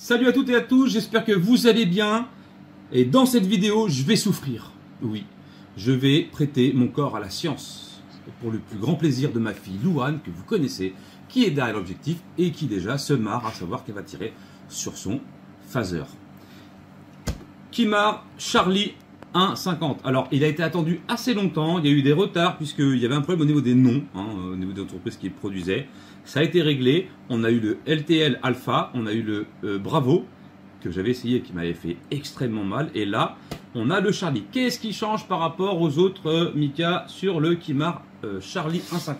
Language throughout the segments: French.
Salut à toutes et à tous, j'espère que vous allez bien. Et dans cette vidéo, je vais souffrir. Oui, je vais prêter mon corps à la science. Pour le plus grand plaisir de ma fille Louane, que vous connaissez, qui est derrière l'objectif et qui déjà se marre à savoir qu'elle va tirer sur son phaser. Kimar Charlie 1.50. Alors, il a été attendu assez longtemps, il y a eu des retards puisqu'il y avait un problème au niveau des noms, au niveau des entreprises qui produisaient. Ça a été réglé, on a eu le LTL Alpha, on a eu le Bravo, que j'avais essayé et qui m'avait fait extrêmement mal. Et là, on a le Charlie. Qu'est-ce qui change par rapport aux autres Mika sur le Kimar Charlie 1.50?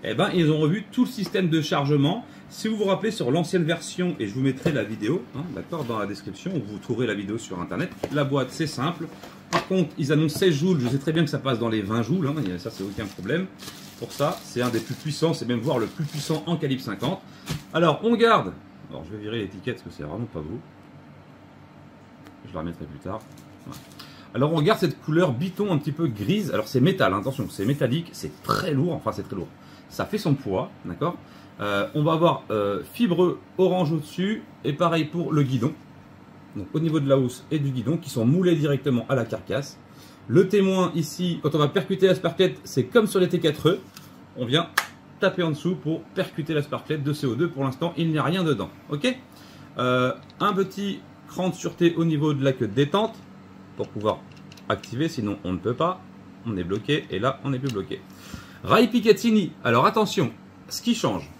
Eh ben, ils ont revu tout le système de chargement. Si vous vous rappelez, sur l'ancienne version, et je vous mettrai la vidéo, d'accord, dans la description, où vous trouverez la vidéo sur internet. La boîte, c'est simple. Par contre, ils annoncent 16 joules. Je sais très bien que ça passe dans les 20 joules. Ça, c'est aucun problème. Pour ça, c'est un des plus puissants. C'est même voire le plus puissant en calibre 50. Alors, on garde. Alors, je vais virer l'étiquette parce que c'est vraiment pas beau. Je la remettrai plus tard. Voilà. Alors, on garde cette couleur biton un petit peu grise. Alors, c'est métal. Attention, c'est métallique. C'est très lourd. Enfin, c'est très lourd. Ça fait son poids. D'accord. On va avoir fibre orange au-dessus. Et pareil pour le guidon. Donc au niveau de la housse et du guidon qui sont moulés directement à la carcasse. Le témoin ici, quand on va percuter la sparklette, c'est comme sur les T4E. On vient taper en dessous pour percuter la sparklette de CO2. Pour l'instant, il n'y a rien dedans. Ok. Un petit cran de sûreté au niveau de la queue de détente pour pouvoir activer, sinon on ne peut pas. On est bloqué et là, on n'est plus bloqué. Rail Picatinny. Alors attention, ce qui change.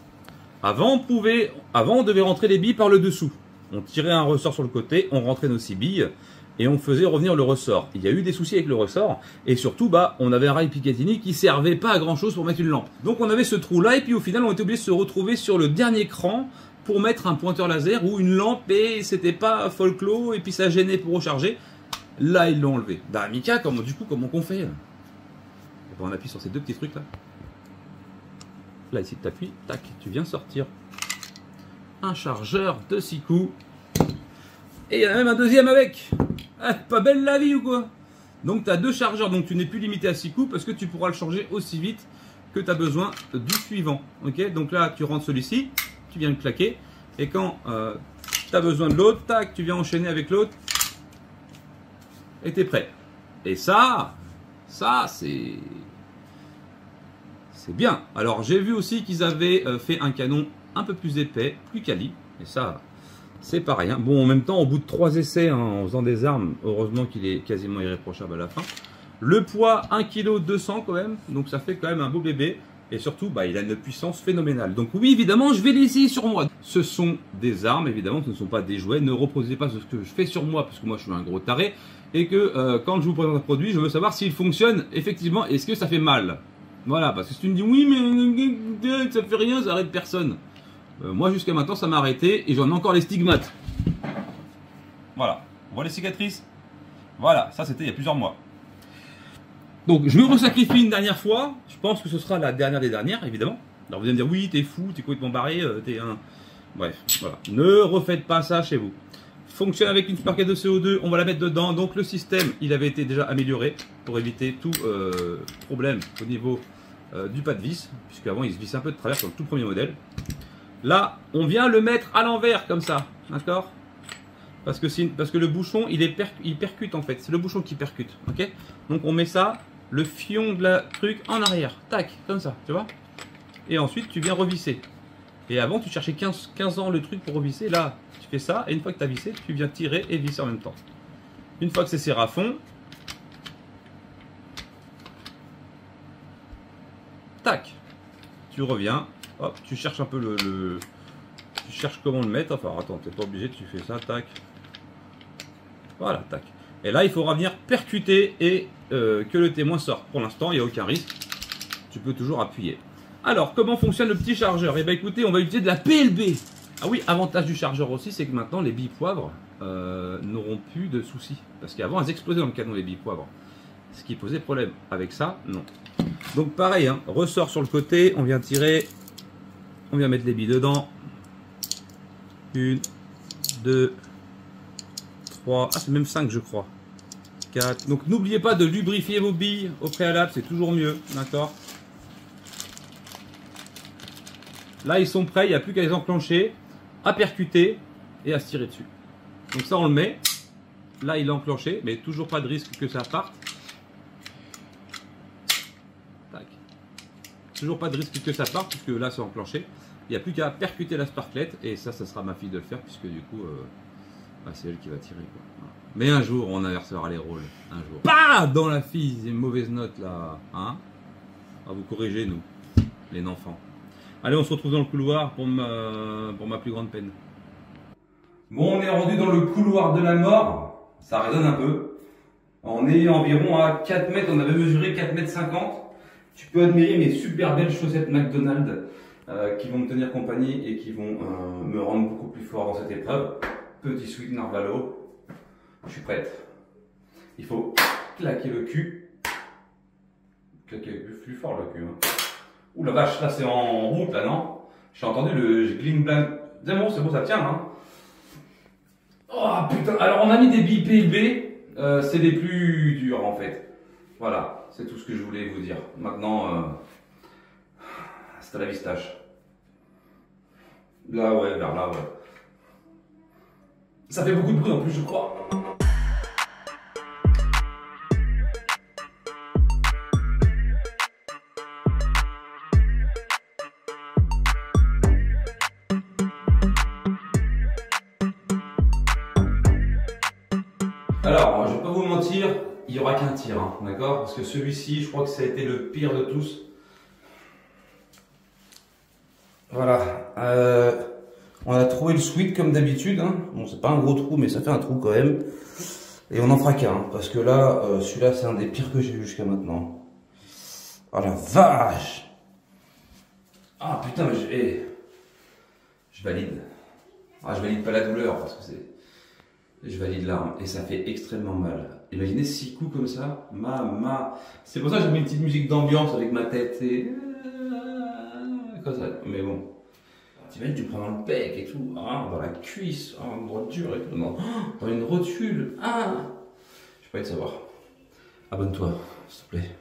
Avant, on devait rentrer les billes par le dessous. On tirait un ressort sur le côté, on rentrait nos 6 billes et on faisait revenir le ressort. Il y a eu des soucis avec le ressort et surtout, on avait un rail Picatinny qui servait pas à grand chose pour mettre une lampe. Donc on avait ce trou là et puis au final, on était obligé de se retrouver sur le dernier cran pour mettre un pointeur laser ou une lampe et c'était pas folklore et puis ça gênait pour recharger. Là, ils l'ont enlevé. Bah, Mika, comment qu'on fait? On appuie sur ces deux petits trucs là. Là, ici, tu appuies, tac, tu viens sortir un chargeur de 6 coups. Et il y en a même un deuxième avec. Ah, pas belle la vie ou quoi? Donc tu as deux chargeurs, donc tu n'es plus limité à 6 coups parce que tu pourras le changer aussi vite que tu as besoin du suivant. Ok, donc là tu rentres celui-ci, tu viens le claquer. Et quand tu as besoin de l'autre, tac, tu viens enchaîner avec l'autre. Et tu es prêt. Et ça c'est bien. Alors j'ai vu aussi qu'ils avaient fait un canon un peu plus épais, plus quali, et ça c'est pareil. Bon, en même temps, au bout de 3 essais en faisant des armes, heureusement qu'il est quasiment irréprochable à la fin. Le poids 1,2 kg quand même, donc ça fait quand même un beau bébé, et surtout il a une puissance phénoménale. Donc oui, évidemment, je vais l'essayer sur moi. Ce sont des armes, évidemment, ce ne sont pas des jouets. Ne reproduisez pas ce que je fais sur moi, parce que moi je suis un gros taré, et que quand je vous présente un produit, je veux savoir s'il fonctionne effectivement, est-ce que ça fait mal. Voilà, parce que si tu me dis oui mais ça fait rien, ça arrête personne. Moi jusqu'à maintenant ça m'a arrêté et j'en ai encore les stigmates. Voilà, on voit les cicatrices. Voilà, ça c'était il y a plusieurs mois. Donc je me resacrifie une dernière fois. Je pense que ce sera la dernière des dernières évidemment. Alors vous allez me dire oui t'es fou, t'es complètement barré, t'es un... Bref, voilà. Ne refaites pas ça chez vous. Fonctionne avec une sparklette de CO2, on va la mettre dedans. Donc le système il avait été déjà amélioré pour éviter tout problème au niveau du pas de vis, puisque avant il se vissait un peu de travers sur le tout premier modèle. Là, on vient le mettre à l'envers comme ça, d'accord? Parce que le bouchon, il percute en fait. C'est le bouchon qui percute, ok? Donc on met ça, le fion de la truc en arrière, tac, comme ça, tu vois? Et ensuite, tu viens revisser. Et avant, tu cherchais 15 ans le truc pour revisser. Là, tu fais ça, et une fois que tu as vissé, tu viens tirer et visser en même temps. Une fois que c'est serré à fond, tac, tu reviens. Hop, tu cherches un peu tu cherches comment le mettre. Enfin, attends, t'es pas obligé, tu fais ça, tac. Voilà, tac. Et là, il faudra venir percuter et que le témoin sorte. Pour l'instant, il n'y a aucun risque. Tu peux toujours appuyer. Alors, comment fonctionne le petit chargeur? Eh bien, écoutez, on va utiliser de la PLB. Ah oui, avantage du chargeur aussi, c'est que maintenant, les billes poivre n'auront plus de soucis. Parce qu'avant, elles explosaient dans le canon, les billes poivre. Ce qui posait problème. Avec ça, non. Donc, pareil, ressort sur le côté, on vient tirer. On vient mettre les billes dedans. 1, 2, 3. Ah, c'est même 5, je crois. 4. Donc, n'oubliez pas de lubrifier vos billes au préalable. C'est toujours mieux. D'accord? Là, ils sont prêts. Il n'y a plus qu'à les enclencher, à percuter. et à se tirer dessus. Donc ça on le met, là il est enclenché, mais toujours pas de risque que ça parte. Tac. Toujours pas de risque que ça parte, puisque là c'est enclenché. Il n'y a plus qu'à percuter la sparklette, et ça sera ma fille de le faire, puisque du coup, bah, c'est elle qui va tirer, quoi. Voilà. Mais un jour, on inversera les rôles. Un jour. Pas dans la fille, c'est une mauvaise note là. Hein, on va vous corriger, nous, les enfants. Allez, on se retrouve dans le couloir pour ma plus grande peine. Bon, on est rendu dans le couloir de la mort. Ça résonne un peu. On est environ à 4 mètres. On avait mesuré 4 mètres 50. Tu peux admirer mes super belles chaussettes McDonald's qui vont me tenir compagnie et qui vont me rendre beaucoup plus fort dans cette épreuve. Petit sweat Narvalo. Je suis prête. Il faut claquer le cul. Claquer plus fort le cul. Hein. Ouh la vache, là c'est en route là, non? J'ai entendu le gling blang. C'est bon, ça tient, hein. Oh putain, alors on a mis des billes PLB, c'est les plus durs en fait. Voilà, c'est tout ce que je voulais vous dire. Maintenant, c'est à la vistache. Là, ouais, vers là, ouais. Ça fait beaucoup de bruit en plus, je crois. Alors, je vais pas vous mentir, il n'y aura qu'un tir, hein, d'accord? Parce que celui-ci, je crois que ça a été le pire de tous. Voilà. On a trouvé le sweat comme d'habitude. Hein. Bon, c'est pas un gros trou, mais ça fait un trou quand même. Et on en fera qu'un, hein, parce que là, celui-là, c'est un des pires que j'ai vu jusqu'à maintenant. Oh la vache! Ah putain, mais je valide. Ah, je valide pas la douleur, parce que c'est... Je valide l'arme et ça fait extrêmement mal. Imaginez 6 coups comme ça, C'est pour ça que j'ai mis une petite musique d'ambiance avec ma tête. Et... comme ça. Mais bon, t'imagines, tu prends dans le pec et tout, hein, dans la cuisse, un endroit dur et tout, dans une rotule. Ah, je vais pas être savoir. Abonne-toi, s'il te plaît.